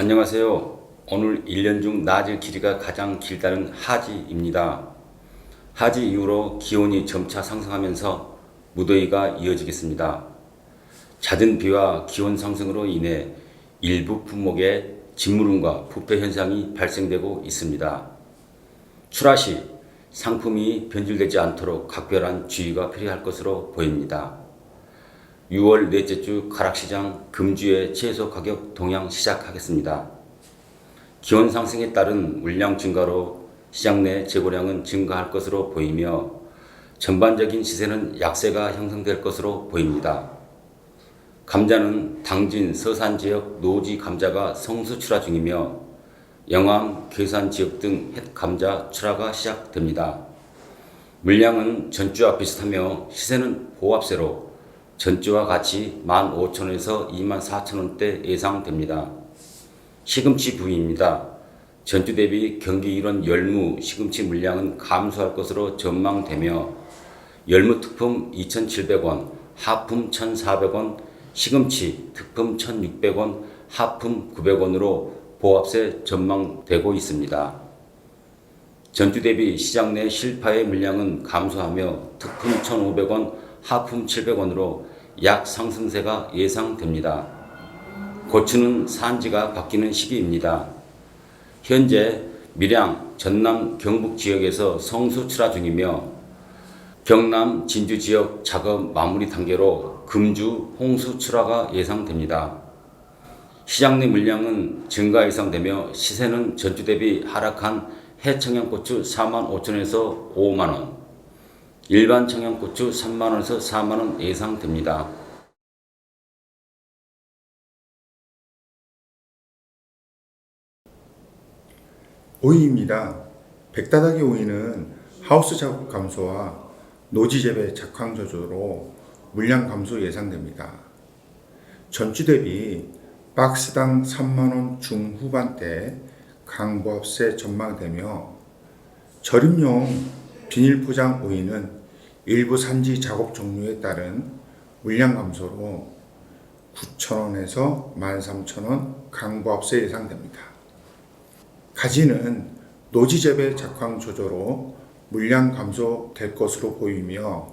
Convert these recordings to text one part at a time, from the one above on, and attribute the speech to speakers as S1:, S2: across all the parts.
S1: 안녕하세요. 오늘 1년 중 낮의 길이가 가장 길다는 하지입니다. 하지 이후로 기온이 점차 상승하면서 무더위가 이어지겠습니다. 잦은 비와 기온 상승으로 인해 일부 품목에 진물음과 부패 현상이 발생되고 있습니다. 출하 시 상품이 변질되지 않도록 각별한 주의가 필요할 것으로 보입니다. 6월 넷째 주 가락시장 금주의 채소 가격 동향 시작하겠습니다. 기온 상승에 따른 물량 증가로 시장 내 재고량은 증가할 것으로 보이며 전반적인 시세는 약세가 형성될 것으로 보입니다. 감자는 당진, 서산 지역 노지 감자가 성수 출하 중이며 영암, 괴산 지역 등 햇 감자 출하가 시작됩니다. 물량은 전주와 비슷하며 시세는 보합세로 전주와 같이 15,000원에서 24,000원대 예상됩니다. 시금치 부위입니다. 전주 대비 경기 일원 열무 시금치 물량은 감소할 것으로 전망되며 열무 특품 2,700원, 하품 1,400원, 시금치 특품 1,600원, 하품 900원으로 보합세 전망되고 있습니다. 전주 대비 시장 내 실파의 물량은 감소하며 특품 1,500원, 하품 700원으로 약 상승세가 예상됩니다. 고추는 산지가 바뀌는 시기입니다. 현재 밀양, 전남, 경북 지역에서 성수 출하 중이며 경남, 진주 지역 작업 마무리 단계로 금주, 홍수 출하가 예상됩니다. 시장 내 물량은 증가 예상되며 시세는 전주 대비 하락한 해청양고추 45,000원에서 5만원, 일반 청양고추 3만원에서 4만원 예상됩니다.
S2: 오이입니다. 백다닥의 오이는 하우스 작업 감소와 노지 재배 작황 저조로 물량 감소 예상됩니다. 전주 대비 박스당 3만원 중후반대 강보합세 전망되며 절임용 비닐 포장 오이는 일부 산지 작업 종료에 따른 물량 감소로 9,000원에서 13,000원 강보합세 예상됩니다. 가지는 노지 재배 작황 조조로 물량 감소될 것으로 보이며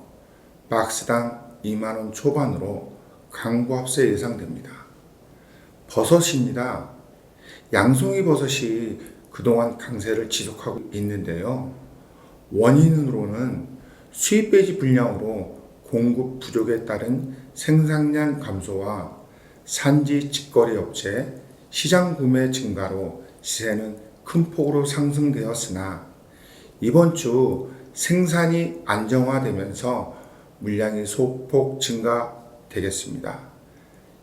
S2: 박스당 2만원 초반으로 강보합세 예상됩니다. 버섯입니다. 양송이 버섯이 그동안 강세를 지속하고 있는데요. 원인으로는 수입 배지 불량으로 공급 부족에 따른 생산량 감소와 산지 직거래 업체 시장 구매 증가로 시세는 큰 폭으로 상승되었으나 이번 주 생산이 안정화되면서 물량이 소폭 증가되겠습니다.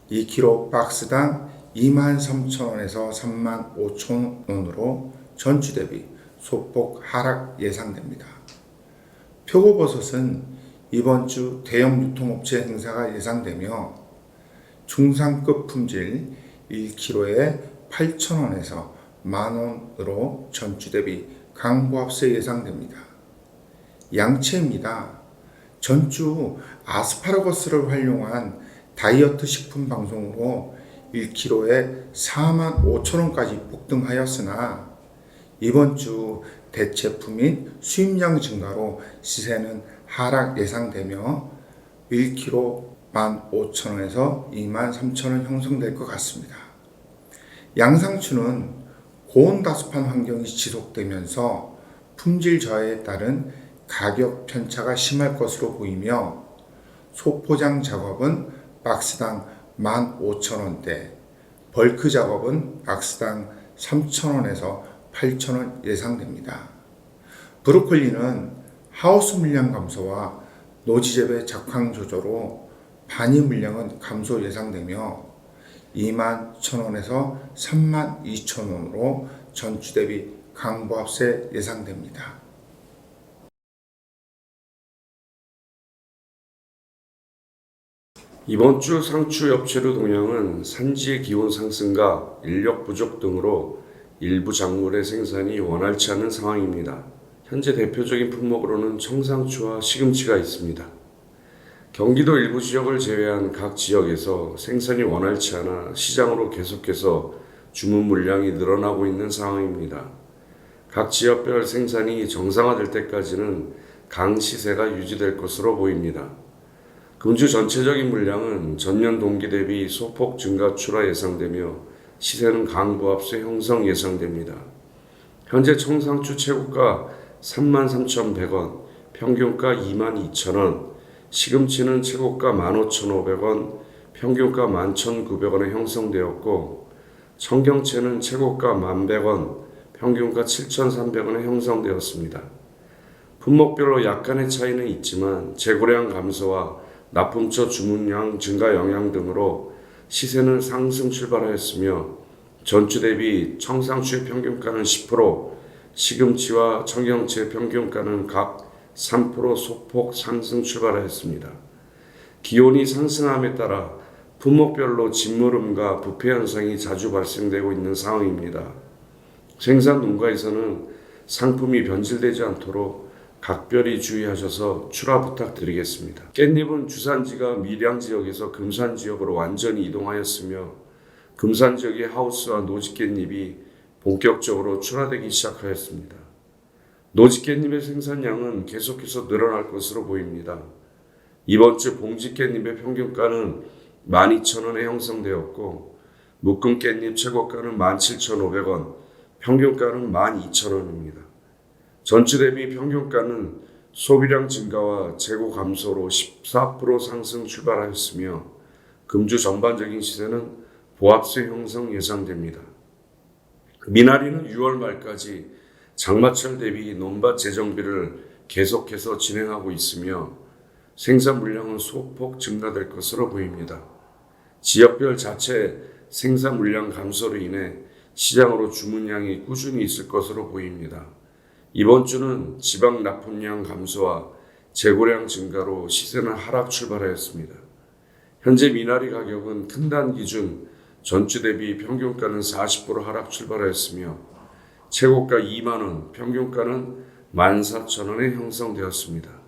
S2: 2kg 박스당 23,000원에서 35,000원으로 전주 대비 소폭 하락 예상됩니다. 표고버섯은 이번 주 대형 유통업체 행사가 예상되며 중상급 품질 1kg에 8,000원에서 만원으로 전주 대비 강보합세 예상됩니다. 양채입니다. 전주 아스파라거스를 활용한 다이어트 식품 방송으로 1kg에 45,000원까지 폭등하였으나 이번 주 대체품인 수입량 증가로 시세는 하락 예상되며 1kg 15,000원에서 23,000원 형성될 것 같습니다. 양상추는 고온다습한 환경이 지속되면서 품질 저하에 따른 가격 편차가 심할 것으로 보이며 소포장 작업은 박스당 15,000원대, 벌크 작업은 박스당 3,000원에서 8,000원 예상됩니다. 브로콜리는 하우스 물량 감소와 노지 재배 작황 조조로 반입 물량은 감소 예상되며 21,000원에서 32,000원으로 전주 대비 강보합세 예상됩니다.
S3: 이번 주 상추 엽채류 동향은 산지의 기온 상승과 인력 부족 등으로 일부 작물의 생산이 원활치 않은 상황입니다. 현재 대표적인 품목으로는 청상추와 시금치가 있습니다. 경기도 일부 지역을 제외한 각 지역에서 생산이 원활치 않아 시장으로 계속해서 주문 물량이 늘어나고 있는 상황입니다. 각 지역별 생산이 정상화될 때까지는 강 시세가 유지될 것으로 보입니다. 금주 전체적인 물량은 전년 동기 대비 소폭 증가 출하 예상되며 시세는 강보합세 형성 예상됩니다. 현재 청상추 최고가 33,100원, 평균가 22,000원, 시금치는 최고가 15,500원, 평균가 11,900원에 형성되었고 청경채는 최고가 1,100원, 평균가 7,300원에 형성되었습니다. 품목별로 약간의 차이는 있지만 재고량 감소와 납품처 주문량 증가 영향 등으로 시세는 상승 출발하였으며 전주 대비 청상추의 평균가는 10%, 시금치와 청경채 평균가는 각 3% 소폭 상승 출발하였습니다. 기온이 상승함에 따라 품목별로 진물음과 부패 현상이 자주 발생되고 있는 상황입니다. 생산 농가에서는 상품이 변질되지 않도록 각별히 주의하셔서 출하 부탁드리겠습니다. 깻잎은 주산지가 밀양 지역에서 금산 지역으로 완전히 이동하였으며 금산 지역의 하우스와 노지 깻잎이 본격적으로 출하되기 시작하였습니다. 노지 깻잎의 생산량은 계속해서 늘어날 것으로 보입니다. 이번 주 봉지 깻잎의 평균가는 12,000원에 형성되었고 묶음 깻잎 최고가는 17,500원, 평균가는 12,000원입니다. 전주 대비 평균가는 소비량 증가와 재고 감소로 14% 상승 출발하였으며 금주 전반적인 시세는 보합세 형성 예상됩니다. 미나리는 6월 말까지 장마철 대비 논밭 재정비를 계속해서 진행하고 있으며 생산 물량은 소폭 증가될 것으로 보입니다. 지역별 자체 생산 물량 감소로 인해 시장으로 주문량이 꾸준히 있을 것으로 보입니다. 이번 주는 지방 납품량 감소와 재고량 증가로 시세는 하락 출발하였습니다. 현재 미나리 가격은 큰 단 기준 전주 대비 평균가는 40% 하락 출발하였으며 최고가 2만원, 평균가는 14,000원에 형성되었습니다.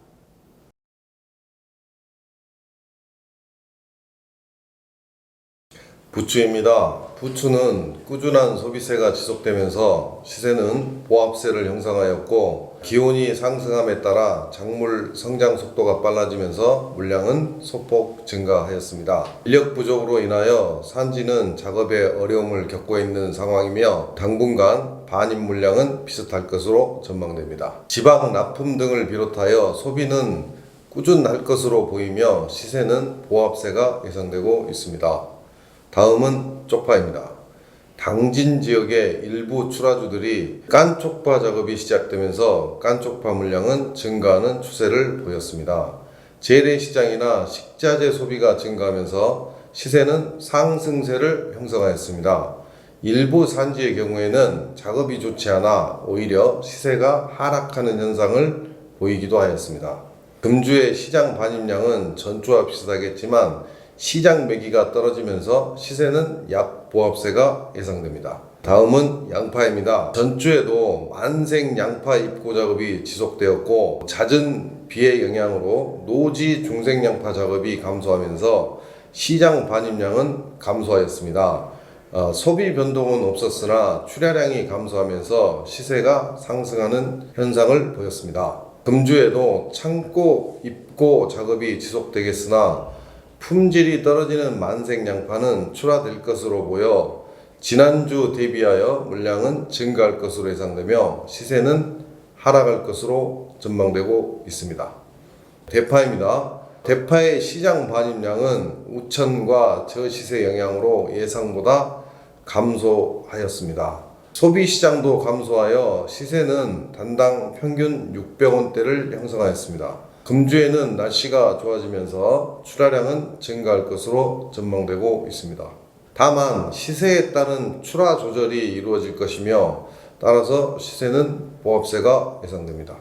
S4: 부추입니다. 부추는 꾸준한 소비세가 지속되면서 시세는 보합세를 형성하였고 기온이 상승함에 따라 작물 성장 속도가 빨라지면서 물량은 소폭 증가하였습니다. 인력 부족으로 인하여 산지는 작업에 어려움을 겪고 있는 상황이며 당분간 반입 물량은 비슷할 것으로 전망됩니다. 지방 납품 등을 비롯하여 소비는 꾸준할 것으로 보이며 시세는 보합세가 예상되고 있습니다. 다음은 쪽파입니다. 당진 지역의 일부 출하주들이 깐쪽파 작업이 시작되면서 깐쪽파 물량은 증가하는 추세를 보였습니다. 재래시장이나 식자재 소비가 증가하면서 시세는 상승세를 형성하였습니다. 일부 산지의 경우에는 작업이 좋지 않아 오히려 시세가 하락하는 현상을 보이기도 하였습니다. 금주의 시장 반입량은 전주와 비슷하겠지만 시장 매기가 떨어지면서 시세는 약 보합세가 예상됩니다. 다음은 양파입니다. 전주에도 만생 양파 입고 작업이 지속되었고 잦은 비의 영향으로 노지 중생 양파 작업이 감소하면서 시장 반입량은 감소하였습니다. 소비 변동은 없었으나 출하량이 감소하면서 시세가 상승하는 현상을 보였습니다. 금주에도 창고 입고 작업이 지속되겠으나 품질이 떨어지는 만생 양파는 출하될 것으로 보여 지난주 대비하여 물량은 증가할 것으로 예상되며 시세는 하락할 것으로 전망되고 있습니다. 대파입니다. 대파의 시장 반입량은 우천과 저시세 영향으로 예상보다 감소하였습니다. 소비시장도 감소하여 시세는 단당 평균 600원대를 형성하였습니다. 금주에는 날씨가 좋아지면서 출하량은 증가할 것으로 전망되고 있습니다. 다만 시세에 따른 출하 조절이 이루어질 것이며 따라서 시세는 보합세가 예상됩니다.